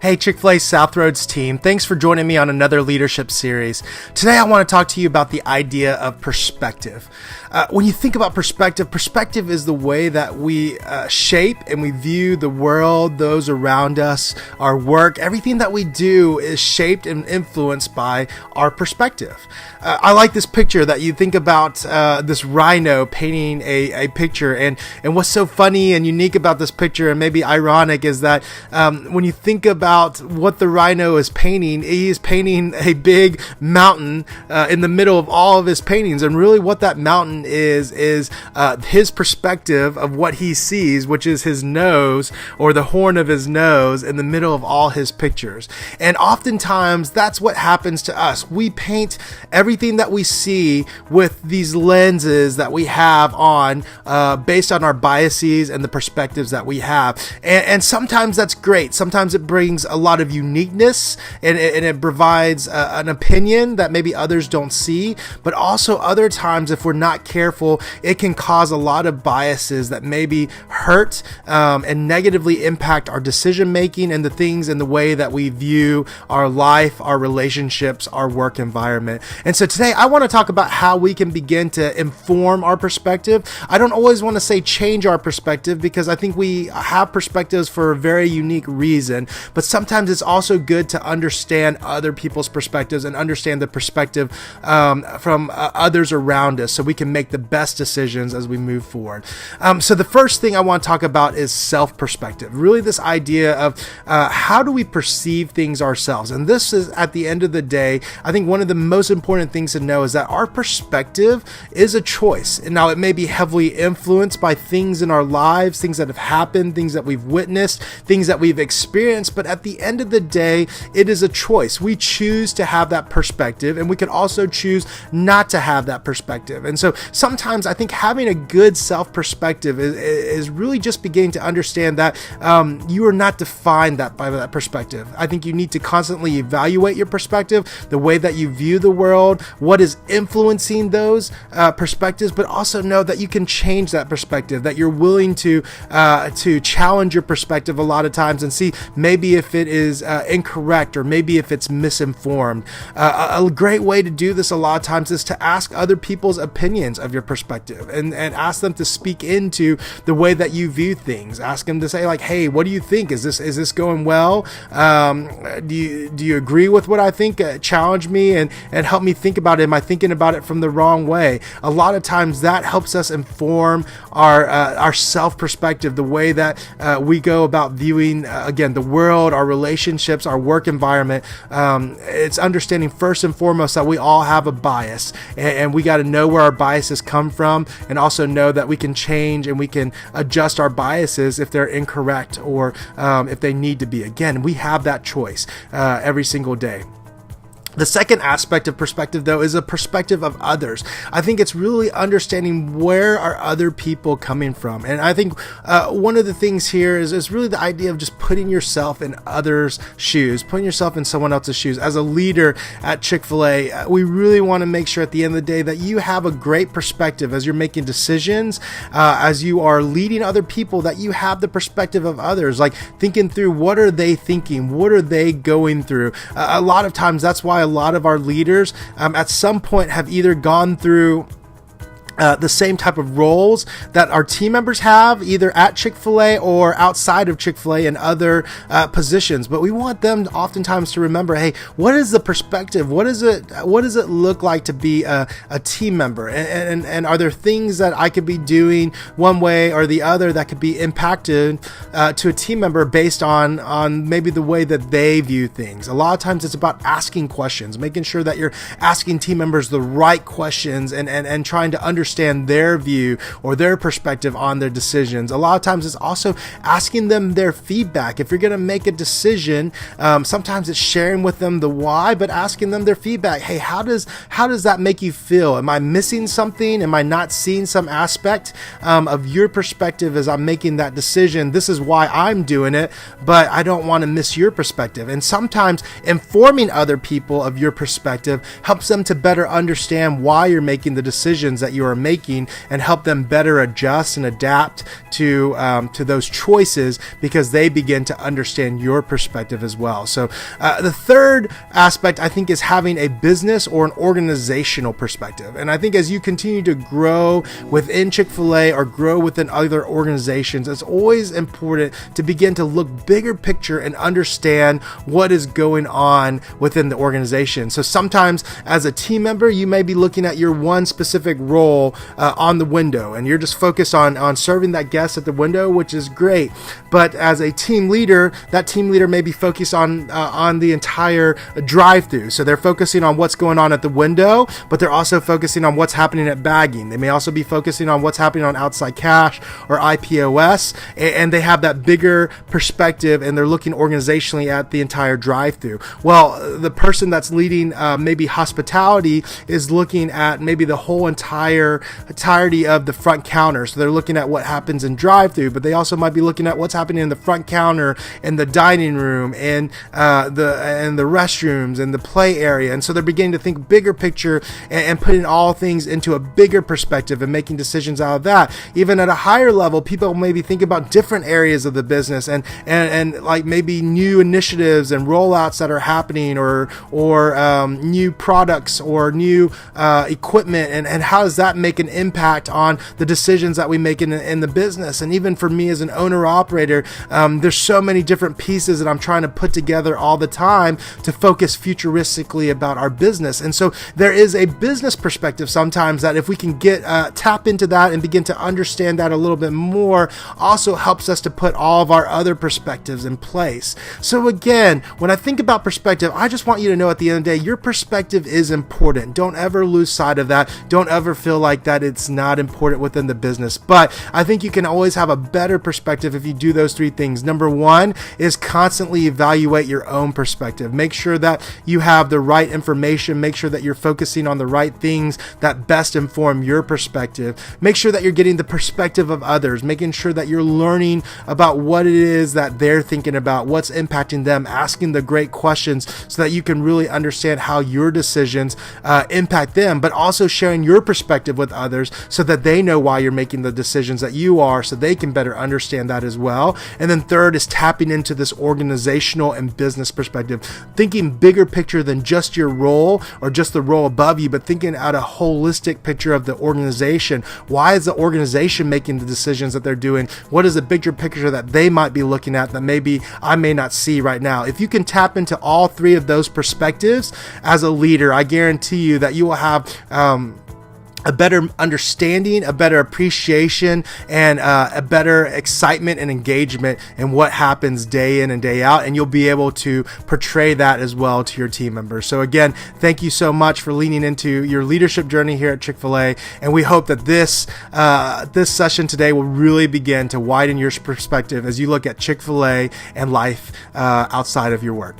Hey, Chick-fil-A South Roads team, thanks for joining me on another leadership series. Today I want to talk to you about the idea of perspective. When you think about perspective, perspective is the way that we shape and we view the world, those around us, our work. Everything that we do is shaped and influenced by our perspective. I like this picture that you think about this rhino painting a picture, and what's so funny and unique about this picture and maybe ironic is that when you think about what the rhino is painting, he is painting a big mountain in the middle of all of his paintings, and really what that mountain is his perspective of what he sees, which is his nose or the horn of his nose in the middle of all his pictures. And oftentimes that's what happens to us. We paint everything that we see with these lenses that we have on based on our biases and the perspectives that we have, and sometimes that's great. Sometimes it brings a lot of uniqueness and it provides an opinion that maybe others don't see, but also other times, if we're not careful, it can cause a lot of biases that maybe hurt and negatively impact our decision making and the things and the way that we view our life, our relationships, our work environment. And so today I want to talk about how we can begin to inform our perspective. I don't always want to say change our perspective, because I think we have perspectives for a very unique reason, but sometimes it's also good to understand other people's perspectives and understand the perspective from others around us so we can make the best decisions as we move forward. So the first thing I want to talk about is self-perspective. Really this idea of how do we perceive things ourselves? And this is, at the end of the day, I think one of the most important things to know is that our perspective is a choice. And now it may be heavily influenced by things in our lives, things that have happened, things that we've witnessed, things that we've experienced, but at the end of the day, it is a choice. We choose to have that perspective, and we can also choose not to have that perspective. And so sometimes I think having a good self-perspective is really just beginning to understand that you are not defined by that perspective. I think you need to constantly evaluate your perspective, the way that you view the world, what is influencing those perspectives, but also know that you can change that perspective, that you're willing to challenge your perspective a lot of times and see maybe if it is incorrect or maybe if it's misinformed. A great way to do this a lot of times is to ask other people's opinions of your perspective and ask them to speak into the way that you view things. Ask them to say, like, hey, what do you think? Is this going well? Do you agree with what I think? Challenge me and help me think about it. Am I thinking about it from the wrong way? A lot of times that helps us inform our self-perspective, the way that we go about viewing, again, the world, our relationships, our work environment. It's understanding first and foremost that we all have a bias, and we got to know where our biases come from, and also know that we can change and we can adjust our biases if they're incorrect or if they need to be. Again, we have that choice every single day. The second aspect of perspective, though, is a perspective of others. I think it's really understanding where are other people coming from. And I think one of the things here is really the idea of just putting yourself in others' shoes, putting yourself in someone else's shoes. As a leader at Chick-fil-A, we really want to make sure at the end of the day that you have a great perspective as you're making decisions, as you are leading other people, that you have the perspective of others, like thinking through what are they thinking, what are they going through. A lot of times that's why a lot of our leaders at some point have either gone through the same type of roles that our team members have, either at Chick-fil-A or outside of Chick-fil-A in other positions. But we want them oftentimes to remember, hey, what is the perspective? What does it look like to be a team member? And are there things that I could be doing one way or the other that could be impacted to a team member based on maybe the way that they view things? A lot of times it's about asking questions, making sure that you're asking team members the right questions and trying to understand their view or their perspective on their decisions. A lot of times it's also asking them their feedback. If you're going to make a decision, sometimes it's sharing with them the why, but asking them their feedback. Hey, how does that make you feel? Am I missing something? Am I not seeing some aspect of your perspective as I'm making that decision? This is why I'm doing it, but I don't want to miss your perspective. And sometimes informing other people of your perspective helps them to better understand why you're making the decisions that you are making and help them better adjust and adapt to those choices, because they begin to understand your perspective as well. So the third aspect, I think, is having a business or an organizational perspective. And I think as you continue to grow within Chick-fil-A or grow within other organizations, it's always important to begin to look bigger picture and understand what is going on within the organization. So sometimes as a team member, you may be looking at your one specific role on the window, and you're just focused on serving that guest at the window, which is great. But as a team leader, that team leader may be focused on the entire drive-through. So they're focusing on what's going on at the window, but they're also focusing on what's happening at bagging. They may also be focusing on what's happening on outside cash or IPOS, and they have that bigger perspective, and they're looking organizationally at the entire drive-through. Well, the person that's leading maybe hospitality is looking at maybe the whole entirety of the front counter. So they're looking at what happens in drive-through, but they also might be looking at what's happening in the front counter, in the dining room, and the restrooms, and the play area. And so they're beginning to think bigger picture and putting all things into a bigger perspective and making decisions out of that. Even at a higher level, people maybe think about different areas of the business and like maybe new initiatives and rollouts that are happening, or new products or new equipment, and how does that make an impact on the decisions that we make in the business. And even for me as an owner operator, there's so many different pieces that I'm trying to put together all the time to focus futuristically about our business. And so there is a business perspective sometimes that if we can get tap into that and begin to understand that a little bit more, also helps us to put all of our other perspectives in place. So again, when I think about perspective, I just want you to know at the end of the day, your perspective is important. Don't ever lose sight of that. Don't ever feel like that it's not important within the business. But I think you can always have a better perspective if you do those three things. Number one is constantly evaluate your own perspective. Make sure that you have the right information. Make sure that you're focusing on the right things that best inform your perspective. Make sure that you're getting the perspective of others, making sure that you're learning about what it is that they're thinking about, what's impacting them, asking the great questions so that you can really understand how your decisions impact them, but also sharing your perspective with others so that they know why you're making the decisions that you are, so they can better understand that as well. And then third is tapping into this organizational and business perspective, thinking bigger picture than just your role or just the role above you, but thinking out a holistic picture of the organization. Why is the organization making the decisions that they're doing? What is the bigger picture that they might be looking at that maybe I may not see right now? If you can tap into all three of those perspectives as a leader, I guarantee you that you will have a better understanding, a better appreciation, and a better excitement and engagement in what happens day in and day out. And you'll be able to portray that as well to your team members. So again, thank you so much for leaning into your leadership journey here at Chick-fil-A. And we hope that this session today will really begin to widen your perspective as you look at Chick-fil-A and life outside of your work.